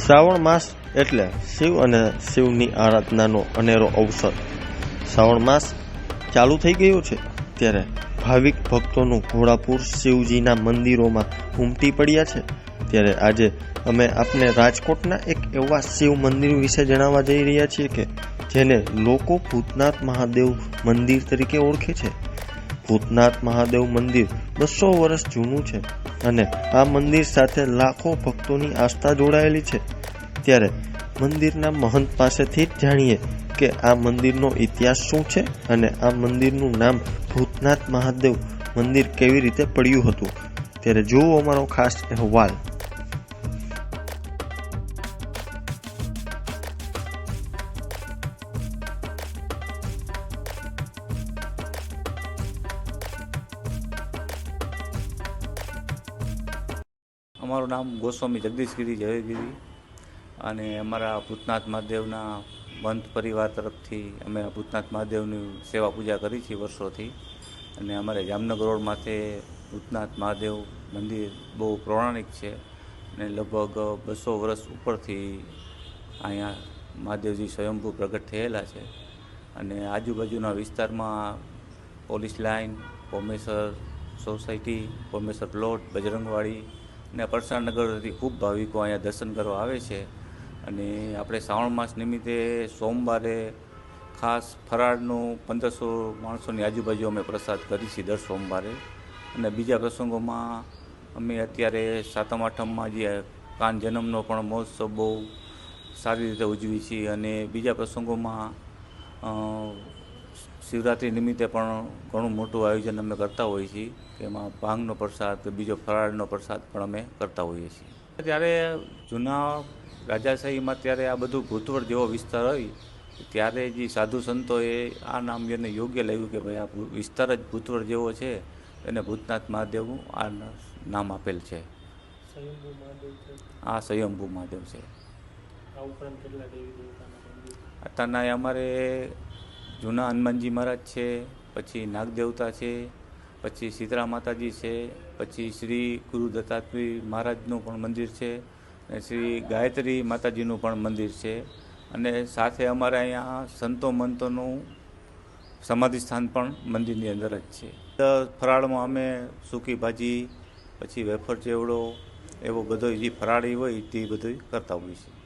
શ્રાવણ માસ એટલે શિવ અને શિવની આરાધનાનો અનેરો અવસર. શ્રાવણ માસ ચાલુ થઈ ગયો છે ત્યારે ભાવિક ભક્તોનું ઘોડાપુર શિવજીના મંદિરોમાં ઉમટી પડ્યા છે. ત્યારે આજે અમે આપને રાજકોટના એક એવા શિવ મંદિર વિશે જણાવવા જઈ રહ્યા છીએ કે જેને લોકો ભૂતનાથ મહાદેવ મંદિર તરીકે ઓળખે છે. ભૂતનાથ મહાદેવ મંદિર 200 વર્ષ જૂનું છે અને આ મંદિર સાથે લાખો ભક્તોની આસ્થા જોડાયેલી છે. ત્યારે મંદિરના મહંત પાસેથી જ જાણીએ કે આ મંદિરનો ઇતિહાસ શું છે અને આ મંદિરનું નામ ભૂતનાથ મહાદેવ મંદિર કેવી રીતે પડ્યું હતું. ત્યારે જુઓ અમારો ખાસ અહેવાલ. અમારું નામ ગોસ્વામી જગદીશગીરી ઝવેરગીરી અને અમારા ભૂતનાથ મહાદેવના મંત પરિવાર તરફથી અમે ભૂતનાથ મહાદેવની સેવા પૂજા કરી છે વર્ષોથી. અને અમારે જામનગર રોડ માથે ભૂતનાથ મહાદેવ મંદિર બહુ પૌરાણિક છે અને લગભગ 200 વર્ષ ઉપરથી અહીંયા મહાદેવજી સ્વયંભૂ પ્રગટ થયેલા છે. અને આજુબાજુના વિસ્તારમાં police line, Bhomeshwar society, Bhomeshwar plot, Bajrangwadi અને પરસાનગરથી ખૂબ ભાવિકો અહીંયા દર્શન કરવા આવે છે. અને આપણે શ્રાવણ માસ નિમિત્તે સોમવારે ખાસ ફરાળનું 1500 માણસોની આજુબાજુ અમે પ્રસાદ કરી છીએ દર સોમવારે. અને બીજા પ્રસંગોમાં અમે અત્યારે સાતમ આઠમમાં જે કાન જન્મનો પણ મહોત્સવ બહુ સારી રીતે ઉજવી છીએ. અને બીજા પ્રસંગોમાં શિવરાત્રિ નિમિત્તે પણ ઘણું મોટું આયોજન અમે કરતા હોઈએ છીએ કે એમાં ભાંગનો પ્રસાદ કે બીજો ફરાળનો પ્રસાદ પણ અમે કરતા હોઈએ છીએ. ત્યારે જૂના રાજાશાહીમાં ત્યારે આ બધું ભૂતવડ જેવો વિસ્તાર હોય ત્યારે જે સાધુ સંતોએ આ નામ એને યોગ્ય લાગ્યું કે ભાઈ આ વિસ્તાર જ ભૂતવડ જેવો છે એને ભૂતનાથ મહાદેવનું આ નામ આપેલ છે. આ સ્વયંભૂ મહાદેવ છે. અત્યારના અમારે જૂના હનુમાનજી મહારાજ છે, પછી નાગદેવતા છે, પછી શીતળા માતાજી છે, પછી શ્રી ગુરુ દત્તાત્રેય મહારાજનું પણ મંદિર છે અને શ્રી ગાયત્રી માતાજીનું પણ મંદિર છે. અને સાથે અમારે અહીંયા સંતો મંતોનું સમાધિ સ્થાન પણ મંદિરની અંદર જ છે. ફરાળમાં અમે સૂકી ભાજી, પછી વેફર ચેવડો એવો બધો જે ફરાળી હોય તે બધું કરતા હોઈએ છીએ.